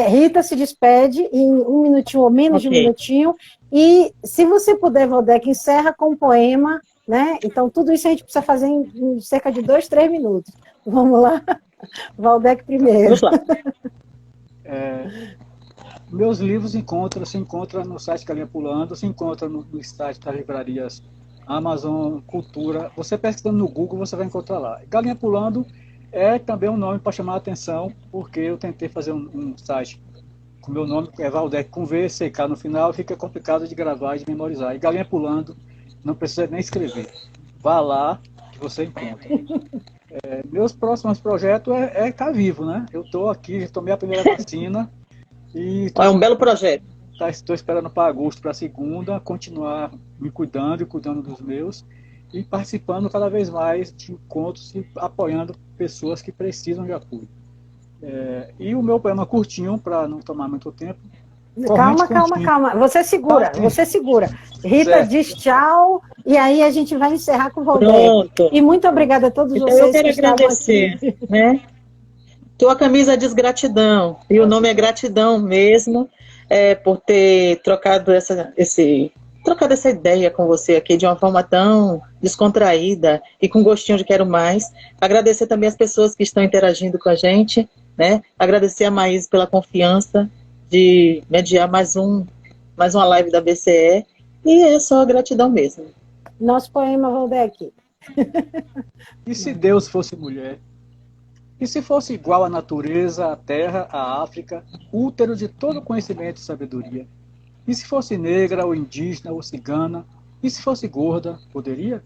Rita se despede em 1 minutinho ou menos de 1 minutinho. E se você puder, Valdec, encerra com um poema, né? Então, tudo isso a gente precisa fazer em cerca de 2, 3 minutos. Vamos lá? Valdec primeiro. Vamos lá. Meus livros se encontram no site Galinha Pulando, se encontra no site das livrarias Amazon, Cultura. Você pesquisando no Google, você vai encontrar lá. Galinha Pulando é também um nome para chamar a atenção, porque eu tentei fazer um site com meu nome, que é Valdec, com V, CK no final, fica complicado de gravar e de memorizar. E Galinha Pulando, não precisa nem escrever. Vá lá que você encontra. Meus próximos projetos é estar vivo, né? Eu estou aqui, já tomei a primeira vacina. É um belo projeto. Estou esperando para agosto, para a segunda, continuar me cuidando e cuidando dos meus e participando cada vez mais de encontros e apoiando pessoas que precisam de apoio. E o meu poema curtinho, para não tomar muito tempo. Calma. Você segura, você segura. Rita Certo. diz tchau e aí a gente vai encerrar com o Valdec. Pronto. E muito obrigada a todos Então vocês eu quero que estavam agradecer, aqui. né? Tua camisa diz gratidão, e o nome é gratidão mesmo, por ter trocado essa ideia com você aqui de uma forma tão descontraída e com gostinho de quero mais. Agradecer também as pessoas que estão interagindo com a gente, né? Agradecer a Maís pela confiança de mediar mais uma live da BCE, e é só gratidão mesmo. Nosso poema, Valdec. E se Deus fosse mulher? E se fosse igual à natureza, à terra, à África, útero de todo conhecimento e sabedoria? E se fosse negra, ou indígena, ou cigana? E se fosse gorda, poderia?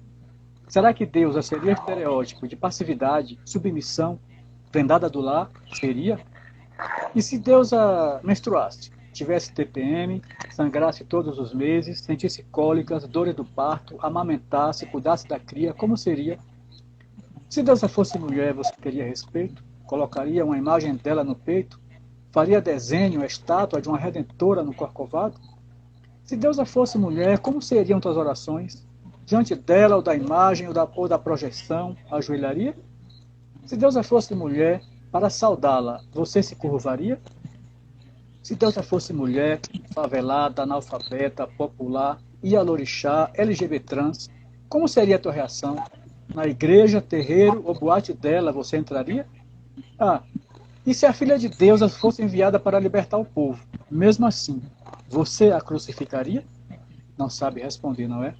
Será que Deus seria estereótipo de passividade, submissão, prendada do lar? Seria? E se Deus menstruasse, tivesse TPM, sangrasse todos os meses, sentisse cólicas, dores do parto, amamentasse, cuidasse da cria, como seria? Se Deus fosse mulher, você teria respeito? Colocaria uma imagem dela no peito? Faria desenho, estátua de uma redentora no corcovado? Se Deus fosse mulher, como seriam tuas orações? Diante dela, ou da imagem, ou da projeção, ajoelharia? Se Deus fosse mulher, para saudá-la, você se curvaria? Se Deus fosse mulher, favelada, analfabeta, popular, ialorixá, LGBT trans, como seria a tua reação? Na igreja, terreiro ou boate dela, você entraria? E se a filha de Deus fosse enviada para libertar o povo? Mesmo assim, você a crucificaria? Não sabe responder, não é?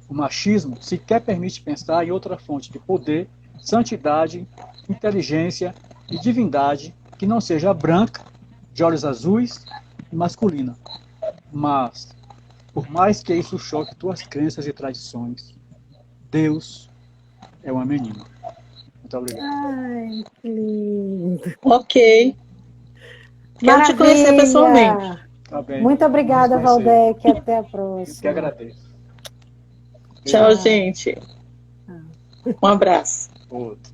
O machismo sequer permite pensar em outra fonte de poder, santidade, inteligência e divindade que não seja branca, de olhos azuis e masculina. Mas, por mais que isso choque tuas crenças e tradições, Deus é uma menina. Muito obrigado. Ai, que lindo. Ok. Quero te conhecer pessoalmente. Tá bem. Muito obrigada, Valdec. Até a próxima. Eu que agradeço. Tchau, gente. Um abraço. Outro.